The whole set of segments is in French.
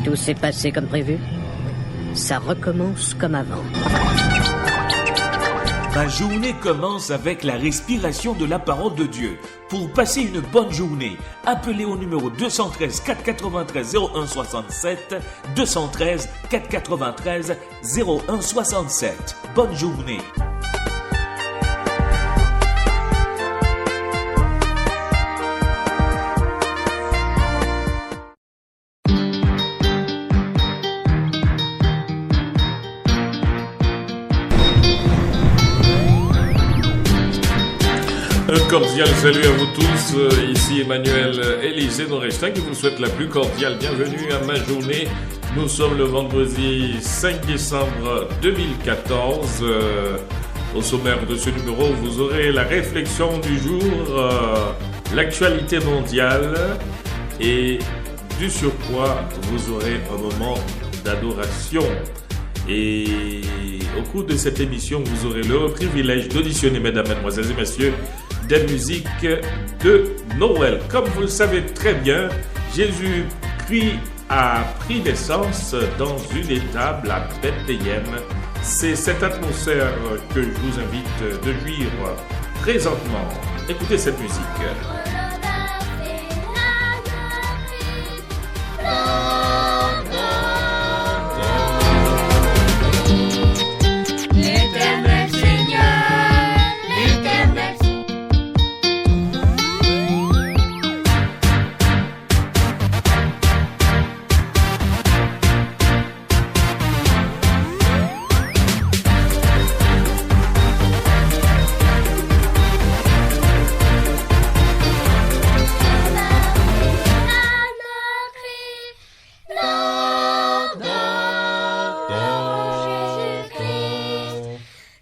Tout s'est passé comme prévu. Ça recommence comme avant. Ma journée commence avec la respiration de la parole de Dieu. Pour passer une bonne journée, appelez au numéro 213 493 0167, 213 493 0167. Bonne journée. Un cordial salut à vous tous, ici Emmanuel Élisée Noresta qui vous souhaite la plus cordiale bienvenue à ma journée. Nous sommes le vendredi 5 décembre 2014. Au sommaire de ce numéro, vous aurez la réflexion du jour, l'actualité mondiale et du surcroît, vous aurez un moment d'adoration. Et au cours de cette émission, vous aurez le privilège d'auditionner, mesdames, mesdemoiselles et messieurs, des musiques de Noël. Comme vous le savez très bien, Jésus-Christ a pris naissance dans une étable à Bethléem. C'est cette atmosphère que je vous invite de vivre présentement. Écoutez cette musique.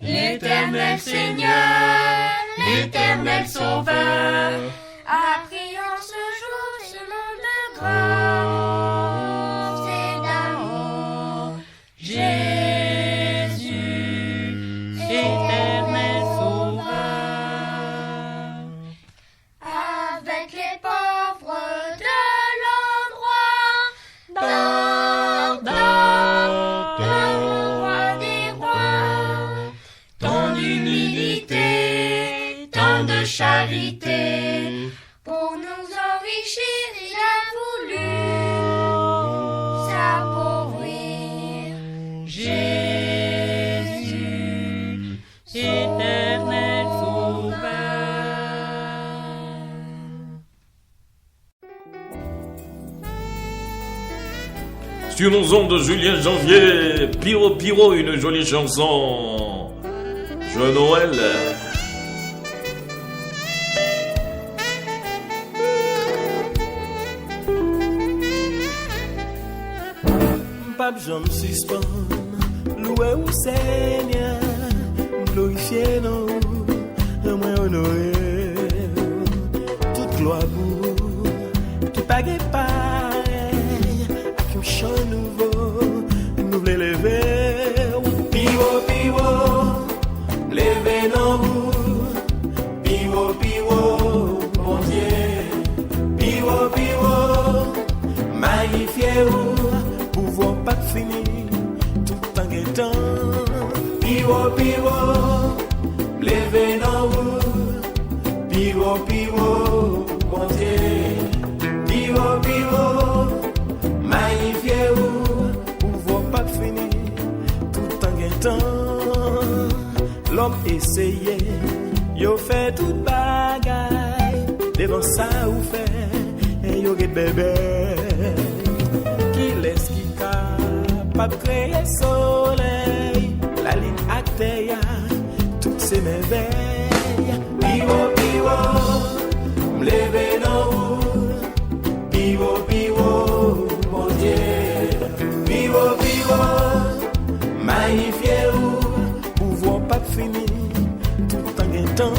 L'Éternel Seigneur, l'Éternel Sauveur, a pris en ce jour ce nom de grâce et d'amour. Jésus, l'Éternel Sauveur, avec les pauvres de l'endroit, le roi des rois. Tant d'humilité, tant de charité, pour nous enrichir, il a voulu s'appauvrir. Jésus, éternel sauveur. Sur nos ondes, Julien Janvier, Piro Piro, une jolie chanson. Joyeux Noël. Pape Jean suspend, loué ou Seigneur, glorifié nous, moi honoré, toute gloire pour, tout pagué pareil, avec un chant nouveau, nous voulons lever, pivot, pivot, lever nos bouts, pivot, pivot, mon Dieu, pivot, pivot, magnifié ou, pouvoir pas finir, tout en guettant, pivot, pivot, lever nos bouts, pivot, pivot, mon Dieu, pivot, pivot, magnifié ou, pouvoir pas finir, tout en guettant. L'homme essayé, yo fait toute bagaille, devant ça ou fait, et yo get bébé, qui laisse qui capable créer soleil, la ligne actéa, toutes ces merveilles, pivot, pivot, m'lever dans vous, pivot, pivot, mon Dieu, pivot, pivot, magnifié ou, pas fini, tout en guettant,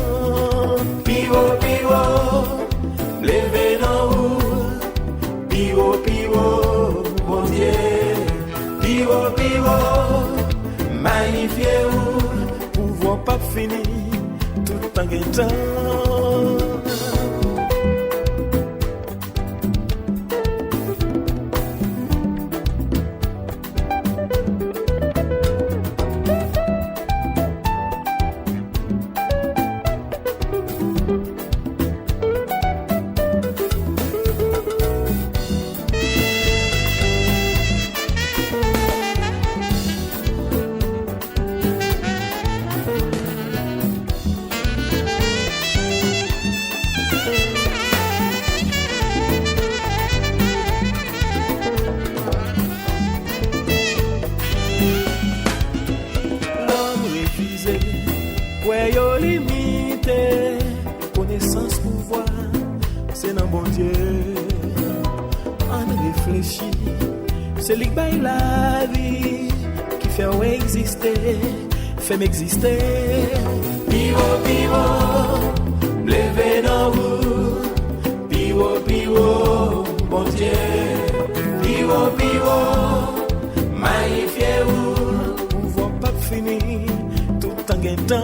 pivot, pivot, lever dans vous, pivot, pivot, mon Dieu, pivot, pivot, magnifié ou, pouvoir pas fini, tout en guettant. réfléchi, c'est lui qui baille la vie, qui fait ou exister, fait m'exister. Piwo, piwo, levez dans vous, piwo, piwo, bon Dieu. Piwo, piwo, magnifiez vous, pouvoir pas finir, tout en guettant.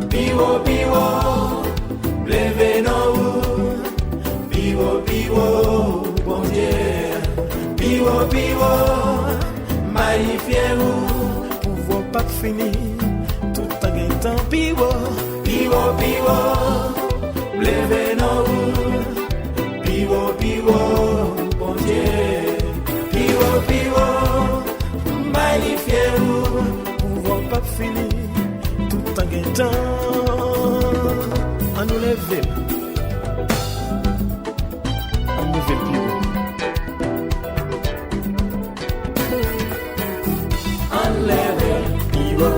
Piwo, piwo, levez dans vous, piwo, piwo, bon Dieu. Piwo, piwo, magnifiez vous, pouvoir pas finir, tout en guettant. Piwo, piwo, piwo, levez dans vous, piwo, piwo, bon Dieu. Piwo, piwo, magnifiez-vous, pouvoir pas finir, tout en guettant. On nous lève, on nous lève piwo. On lève piwo,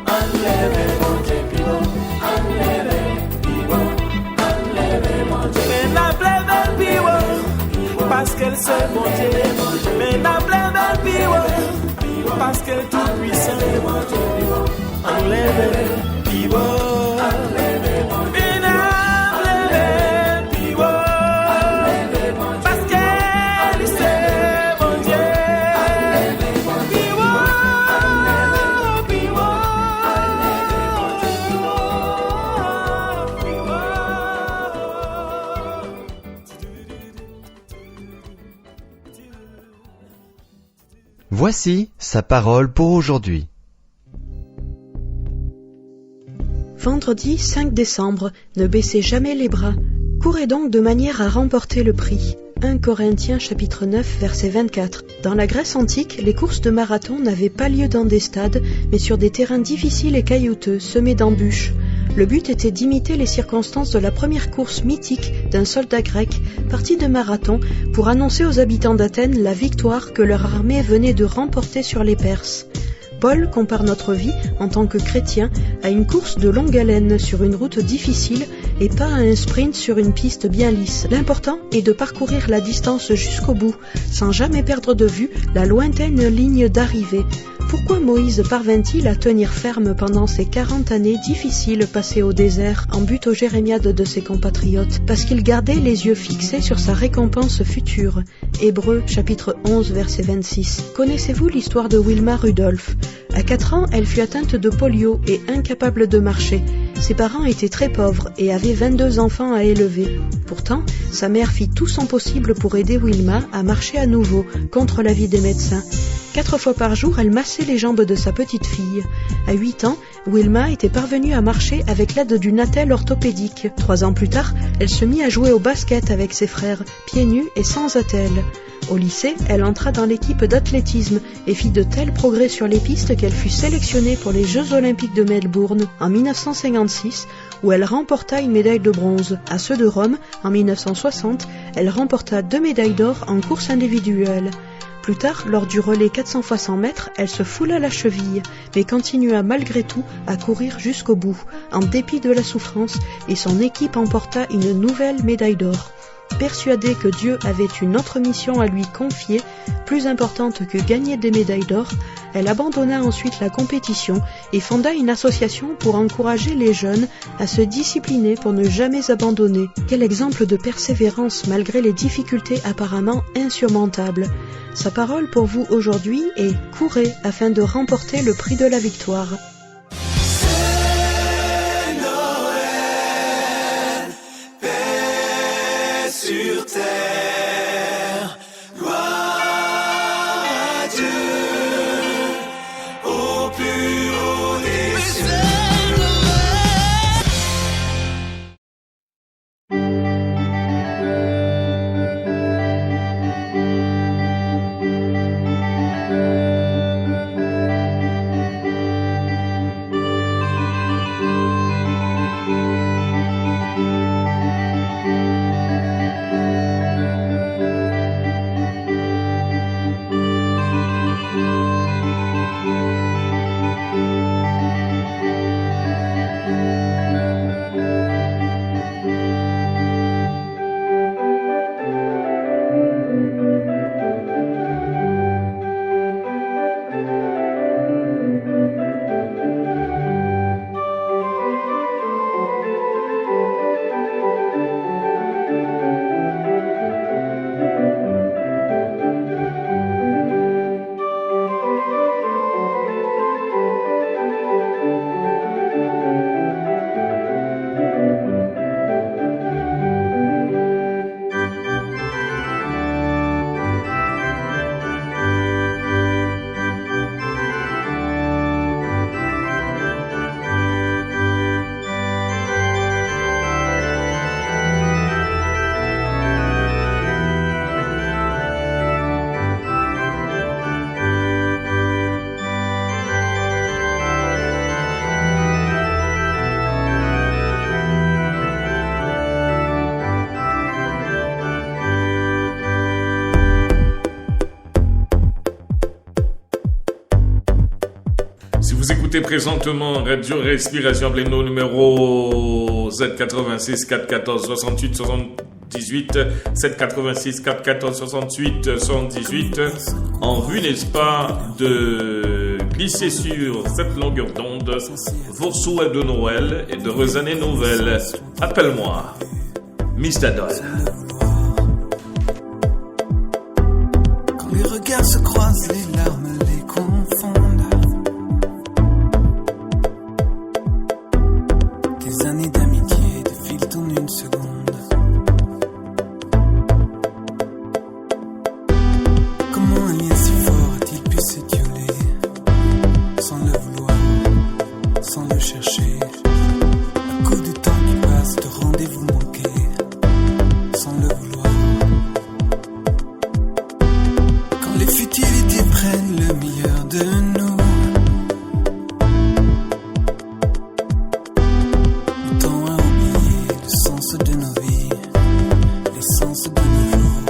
on lève mon Dieu piwo, on lève piwo, on lève mon Dieu. Mais la plève piwo, parce qu'elle sait mon Dieu. Mais la plève piwo, parce qu'elle est tout puissant. Enlève piwo, enlève piwo, parce qu'elle sait mon Dieu. Piwo, piwo, Voici sa parole pour aujourd'hui. Vendredi 5 décembre, ne baissez jamais les bras. Courez donc de manière à remporter le prix. 1 Corinthiens chapitre 9 verset 24. Dans la Grèce antique, les courses de marathon n'avaient pas lieu dans des stades, mais sur des terrains difficiles et caillouteux, semés d'embûches. Le but était d'imiter les circonstances de la première course mythique d'un soldat grec parti de Marathon pour annoncer aux habitants d'Athènes la victoire que leur armée venait de remporter sur les Perses. Paul compare notre vie, en tant que chrétien, à une course de longue haleine sur une route difficile et pas à un sprint sur une piste bien lisse. L'important est de parcourir la distance jusqu'au bout, sans jamais perdre de vue la lointaine ligne d'arrivée. Pourquoi Moïse parvint-il à tenir ferme pendant ces 40 années difficiles passées au désert, en but aux jérémiades de ses compatriotes? Parce qu'il gardait les yeux fixés sur sa récompense future. Hébreux chapitre 11 verset 26. Connaissez-vous l'histoire de Wilma Rudolph? À 4 ans, elle fut atteinte de polio et incapable de marcher. Ses parents étaient très pauvres et avaient 22 enfants à élever. Pourtant, sa mère fit tout son possible pour aider Wilma à marcher à nouveau, contre l'avis des médecins. 4 fois par jour, elle massait les jambes de sa petite fille. À 8 ans, Wilma était parvenue à marcher avec l'aide d'une attelle orthopédique. 3 ans plus tard, elle se mit à jouer au basket avec ses frères, pieds nus et sans attelle. Au lycée, elle entra dans l'équipe d'athlétisme et fit de tels progrès sur les pistes qu'elle fut sélectionnée pour les Jeux Olympiques de Melbourne en 1956, où elle remporta une médaille de bronze. À ceux de Rome, en 1960, elle remporta 2 médailles d'or en course individuelle. Plus tard, lors du relais 400 x 100 mètres, elle se foula la cheville, mais continua malgré tout à courir jusqu'au bout, en dépit de la souffrance, et son équipe emporta une nouvelle médaille d'or. Persuadée que Dieu avait une autre mission à lui confier, plus importante que gagner des médailles d'or, elle abandonna ensuite la compétition et fonda une association pour encourager les jeunes à se discipliner pour ne jamais abandonner. Quel exemple de persévérance malgré les difficultés apparemment insurmontables. Sa parole pour vous aujourd'hui est « Courez afin de remporter le prix de la victoire ». Sur terre, gloire à Dieu, au plus haut des cieux. écoutez présentement Radio Respiration, appelez-nous numéro Z86 414 68 78 786 414 68 78 en vue, n'est-ce pas, de glisser sur cette longueur d'onde vos souhaits de Noël et d'heureuses années nouvelles. Appelle-moi Mr. Doll. Quand les regards se croisent, les larmes les confondent. Des années d'amitié défilent en une seconde. Comment un lien si fort a-t-il pu s'étioler sans le vouloir, sans le chercher? À coup de temps qui passe, de rendez-vous manqués, sans le vouloir. Quand les futilités prennent le meilleur de nous, le temps a oublié le sens de nos vies, l'essence de nos jours.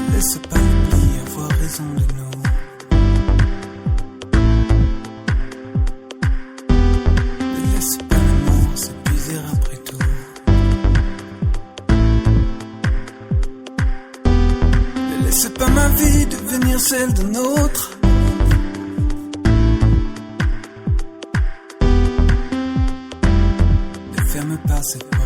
Ne laisse pas l'oubli avoir raison de nous. Ne laisse pas l'amour s'épuiser après tout. Ne laisse pas ma vie devenir celle d'un autre. Ne ferme pas cette porte.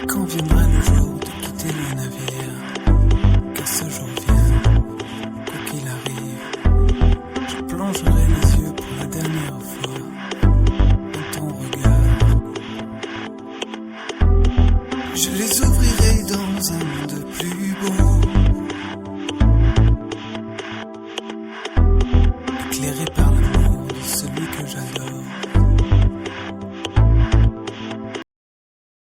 Quand viendra le jour de quitter le navire, car ce jour vient, quoi qu'il arrive, je plongerai les yeux pour la dernière fois dans ton regard. Je les ouvre.